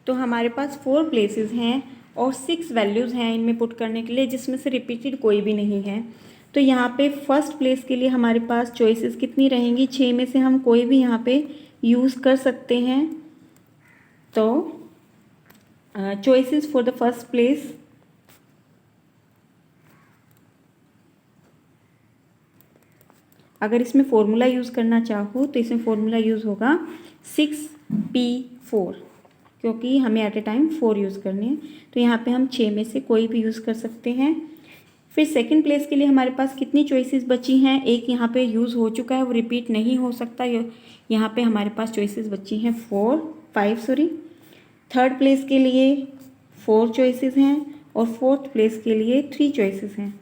तो हमारे पास 4 प्लेसेस हैं और 6 वैल्यूज़ हैं इनमें पुट करने के लिए, जिसमें से रिपीटेड कोई भी नहीं है। तो यहाँ पे फर्स्ट प्लेस के लिए हमारे पास चॉइसेस कितनी रहेंगी, 6 में से हम कोई भी यहाँ पे यूज़ कर सकते हैं। तो choices for the first place, अगर इसमें फॉर्मूला यूज़ करना चाहो तो इसमें फॉर्मूला यूज़ होगा 6p4, क्योंकि हमें एट ए टाइम 4 यूज़ करने हैं। तो यहाँ पे हम 6 में से कोई भी यूज़ कर सकते हैं। फिर सेकंड प्लेस के लिए हमारे पास कितनी चॉइसेस बची हैं, एक यहाँ पे यूज़ हो चुका है, वो रिपीट नहीं हो सकता। यहाँ पे हमारे पास चॉइसेस बची हैं 5। थर्ड प्लेस के लिए 4 चॉइसेस हैं और फोर्थ प्लेस के लिए 3 चॉइसेस हैं।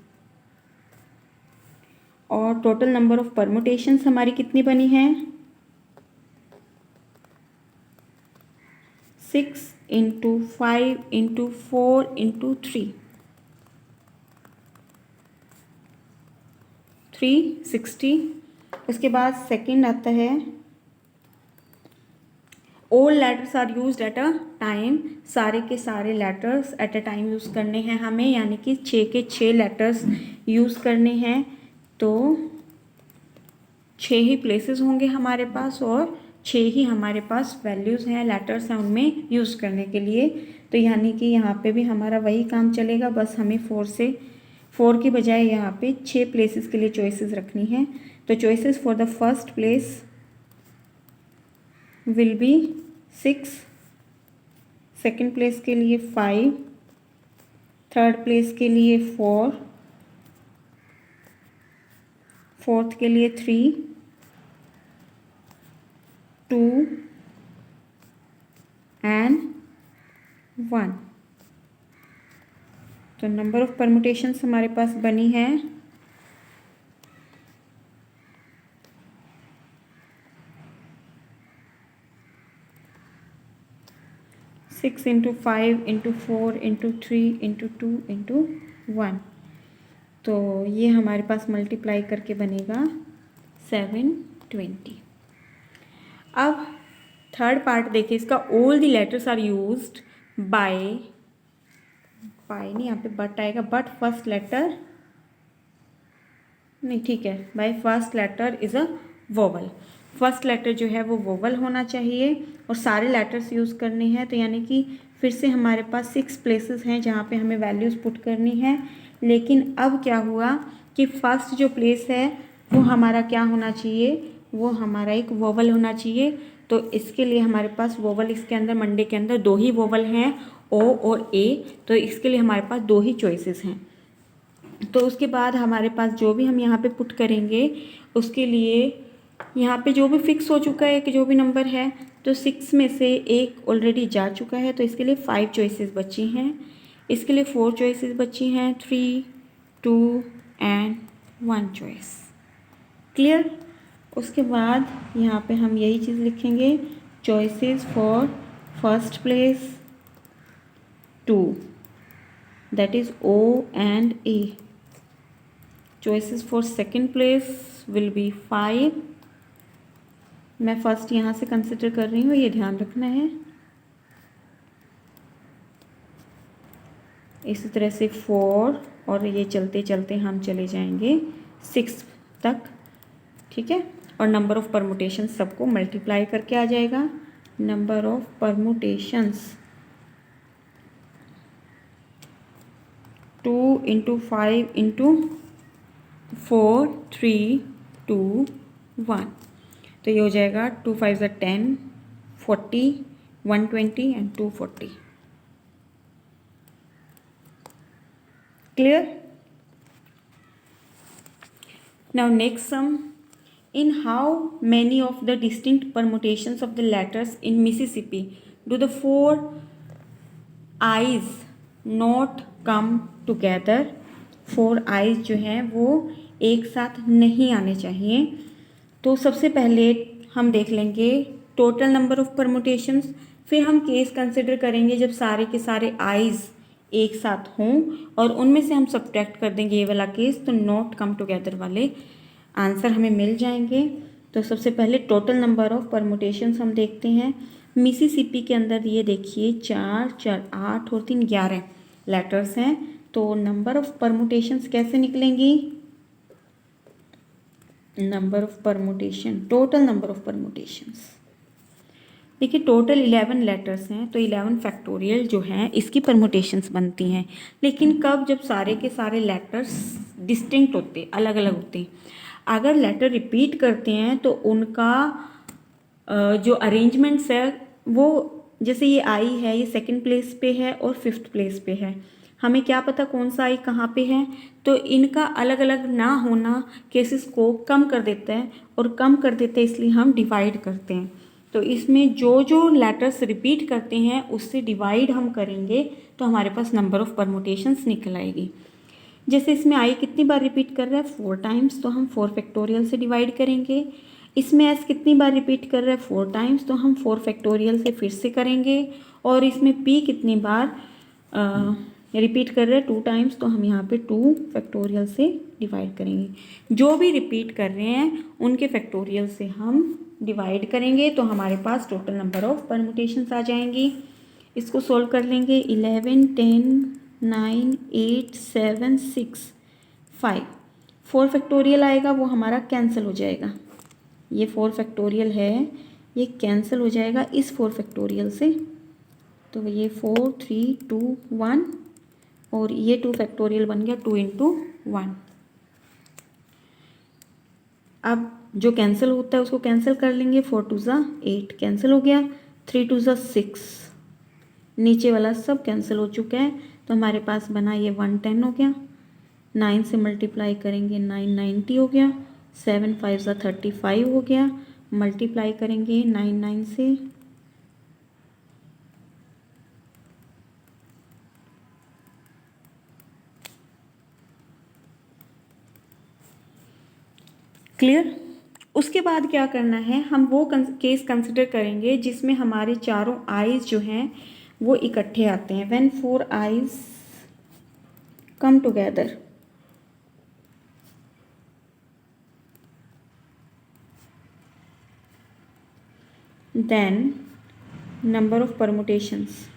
और टोटल नंबर ऑफ परमुटेशंस हमारी कितनी बनी हैं, 6 × 5 × 4 × 3, 360। उसके बाद सेकंड आता है all letters are used at a time, सारे के सारे letters at a time use करने हैं हमें, यानी कि 6 के 6 लेटर्स यूज़ करने हैं। तो 6 ही प्लेसेस होंगे हमारे पास और 6 ही हमारे पास वैल्यूज़ हैं, लेटर्स हैं उनमें यूज़ करने के लिए। तो यानी कि यहाँ पे भी हमारा वही काम चलेगा, बस हमें 4 की बजाय यहाँ पे 6 प्लेसेस के लिए चॉइसेस रखनी है। तो choices for the first place will be 6, second place के लिए 5, थर्ड प्लेस के लिए 4, फोर्थ के लिए 3, 2 एंड 1। तो नंबर ऑफ परमुटेशंस हमारे पास बनी है 6 × 5 × 4 × 3 × 2 × 1। तो ये हमारे पास मल्टीप्लाई करके बनेगा 720। अब थर्ड पार्ट देखिए इसका, all the letters are used by नहीं, यहाँ पे बट आएगा, बट फर्स्ट लेटर नहीं, ठीक है, by first letter is a vowel. First letter जो है वो वोवल होना चाहिए और सारे लेटर्स यूज़ करने हैं। तो यानी कि फिर से हमारे पास 6 प्लेसेस हैं जहाँ पे हमें वैल्यूज़ पुट करनी है। लेकिन अब क्या हुआ कि फर्स्ट जो प्लेस है वो हमारा क्या होना चाहिए, वो हमारा एक वोवल होना चाहिए। तो इसके लिए हमारे पास वोवल, इसके अंदर मंडे के अंदर 2 ही वोवल हैं, ओ और ए। तो इसके लिए हमारे पास 2 ही चॉइसेस हैं। तो उसके बाद हमारे पास जो भी हम यहाँ पे पुट करेंगे उसके लिए यहाँ पे जो भी फिक्स हो चुका है कि जो भी नंबर है, तो 6 में से एक ऑलरेडी जा चुका है, तो इसके लिए 5 चॉइसेस बची हैं। इसके लिए 4 चॉइसेस बची हैं, 3, 2 एंड 1 चॉइस। क्लियर। उसके बाद यहाँ पे हम यही चीज़ लिखेंगे, choices for first place 2, that is O and A. Choices for second place will be 5. मैं फर्स्ट यहाँ से कंसिडर कर रही हूँ, ये ध्यान रखना है। इसी तरह से 4 और ये चलते चलते हम चले जाएंगे 6 तक, ठीक है। और नंबर ऑफ परमुटेशंस सबको मल्टीप्लाई करके आ जाएगा। Number of permutations 2 × 5 × 4 3 2 1। तो ये हो जाएगा 2 5 10, 40, 120 and 240। Clear. Now next sum, in how many of the distinct permutations of the letters in Mississippi do the 4 I's not come together? 4 I's जो हैं वो एक साथ नहीं आने चाहिए। तो सबसे पहले हम देख लेंगे टोटल नंबर ऑफ परमुटेशंस, फिर हम केस कंसिडर करेंगे जब सारे के सारे I's एक साथ हों और उनमें से हम सब्ट्रैक्ट कर देंगे ये वाला केस, तो नॉट कम टुगेदर वाले आंसर हमें मिल जाएंगे। तो सबसे पहले टोटल नंबर ऑफ परमुटेशंस हम देखते हैं। मिसिसिपी के अंदर ये देखिए 4 4 8 और 3 11 लेटर्स हैं, तो नंबर ऑफ परमुटेशंस कैसे निकलेंगी? Number of permutation, total number of permutations. देखिए टोटल 11 लेटर्स हैं, तो 11 फैक्टोरियल जो हैं इसकी परमुटेशंस बनती हैं। लेकिन कब? जब सारे के सारे लेटर्स डिस्टिंक्ट होते, अलग अलग होते हैं। अगर लेटर रिपीट करते हैं तो उनका जो अरेंजमेंट्स है वो, जैसे ये आई है, ये सेकंड प्लेस पे है और फिफ्थ प्लेस पे है, हमें क्या पता कौन सा आई कहाँ पे है? तो इनका अलग अलग ना होना केसेस को कम कर देता है, और कम कर देते हैं इसलिए हम डिवाइड करते हैं। तो इसमें जो जो लेटर्स रिपीट करते हैं उससे डिवाइड हम करेंगे तो हमारे पास नंबर ऑफ परमुटेशंस निकल आएगी। जैसे इसमें आई कितनी बार रिपीट कर रहा है? 4 टाइम्स, तो हम 4 फैक्टोरियल से डिवाइड करेंगे। इसमें एस कितनी बार रिपीट कर रहा है? 4 टाइम्स, तो हम 4 फैक्टोरियल से फिर से करेंगे। और इसमें पी कितनी बार रिपीट कर रहे हैं? 2 टाइम्स, तो हम यहाँ पे 2 फैक्टोरियल से डिवाइड करेंगे। जो भी रिपीट कर रहे हैं उनके फैक्टोरियल से हम डिवाइड करेंगे तो हमारे पास टोटल नंबर ऑफ परमुटेशंस आ जाएंगी। इसको सोल्व कर लेंगे। 11 10 9 8 7 6 5, 4 फैक्टोरियल आएगा, वो हमारा कैंसिल हो जाएगा। ये 4 फैक्टोरियल है, ये कैंसिल हो जाएगा इस 4 फैक्टोरियल से, तो ये 4 3 2 1, और ये 2 फैक्टोरियल बन गया 2 × 1। अब जो कैंसिल होता है उसको कैंसिल कर लेंगे। 4 2 ज़ा 8 कैंसिल हो गया, 3 2 ज़ा 6, नीचे वाला सब कैंसिल हो चुका है, तो हमारे पास बना ये 110 हो गया। 9 से मल्टीप्लाई करेंगे 9 90 हो गया। 7 5 ज़ा 35 हो गया। मल्टीप्लाई करेंगे 9 9 से, क्लियर। उसके बाद क्या करना है, हम वो केस कंसिडर करेंगे जिसमें हमारे चारों आइज जो हैं वो इकट्ठे आते हैं। When 4 I's come together, then number of permutations.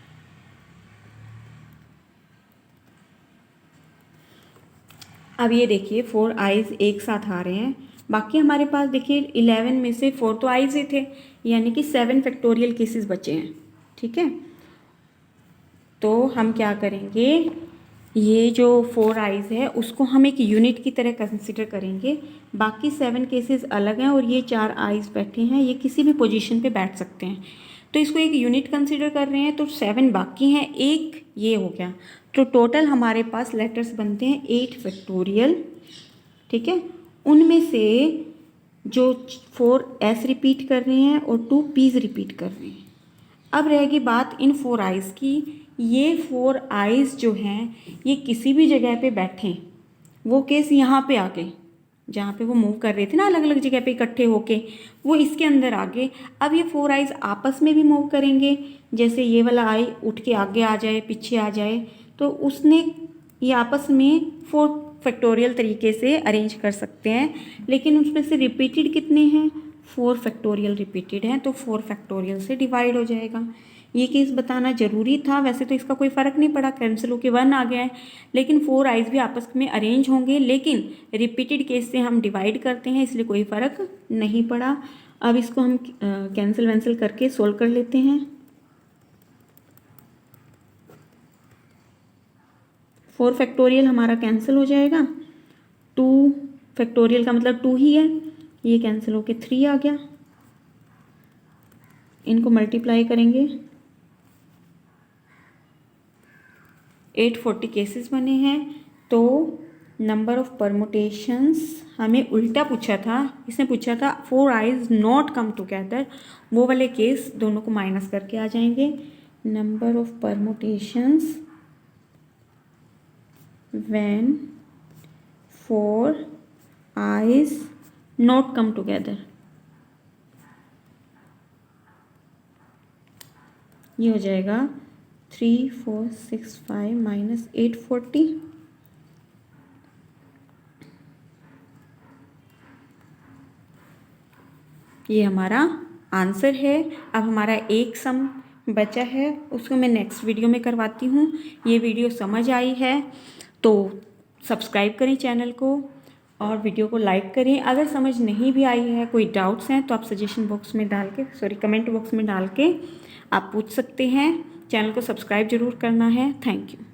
अब ये देखिए 4 आइज एक साथ आ रहे हैं, बाकी हमारे पास देखिए 11 में से 4 तो आइज ही थे, यानी कि 7 फैक्टोरियल केसेस बचे हैं। ठीक है, तो हम क्या करेंगे, ये जो 4 आइज है उसको हम एक यूनिट की तरह कंसिडर करेंगे। बाकी 7 केसेस अलग हैं और ये 4 आइज बैठे हैं, ये किसी भी पोजीशन पे बैठ सकते हैं, तो इसको एक यूनिट कंसिडर कर रहे हैं। तो 7 बाकी हैं, एक ये हो गया, तो टोटल हमारे पास लेटर्स बनते हैं 8 फैक्टोरियल। ठीक है, उनमें से जो 4 एस रिपीट कर रहे हैं और 2 पीज रिपीट कर रहे हैं। अब रहेगी बात इन 4 आइज़ की। ये 4 आइज़ जो हैं ये किसी भी जगह पे बैठें, वो केस यहाँ पे आ गए, जहाँ पे वो मूव कर रहे थे ना अलग अलग जगह पे इकट्ठे होके, वो इसके अंदर आ गए। अब ये 4 आइज़ आपस में भी मूव करेंगे, जैसे ये वाला आई उठ के आगे आ जाए, पीछे आ जाए, तो उसने ये आपस में 4 फैक्टोरियल तरीके से अरेंज कर सकते हैं। लेकिन उसमें से रिपीटेड कितने हैं? 4 फैक्टोरियल रिपीटेड हैं, तो 4 फैक्टोरियल से डिवाइड हो जाएगा। ये केस बताना ज़रूरी था, वैसे तो इसका कोई फ़र्क नहीं पड़ा, कैंसिल होके 1 आ गया है, लेकिन 4 आइज़ भी आपस में अरेंज होंगे, लेकिन रिपीटेड केस से हम डिवाइड करते हैं इसलिए कोई फ़र्क नहीं पड़ा। अब इसको हम कैंसिल वैंसिल करके सोल्व कर लेते हैं। 4 फैक्टोरियल हमारा कैंसिल हो जाएगा, 2 फैक्टोरियल का मतलब 2 ही है, ये कैंसिल होके 3 आ गया। इनको मल्टीप्लाई करेंगे, 840 केसेस बने हैं। तो नंबर ऑफ परमुटेशंस हमें उल्टा पूछा था, इसने पूछा था 4 आइज नॉट कम टुगेदर, वो वाले केस दोनों को माइनस करके आ जाएंगे। Number of permutations when 4 eyes not come together, ये हो जाएगा 3 4 6 5 माइनस 840, ये हमारा आंसर है। अब हमारा एक सम बचा है, उसको मैं नेक्स्ट वीडियो में करवाती हूँ। ये वीडियो समझ आई है तो सब्सक्राइब करें चैनल को और वीडियो को लाइक करें। अगर समझ नहीं भी आई है, कोई डाउट्स हैं तो आप सजेशन बॉक्स में डाल के कमेंट बॉक्स में डाल के आप पूछ सकते हैं। चैनल को सब्सक्राइब जरूर करना है। Thank you.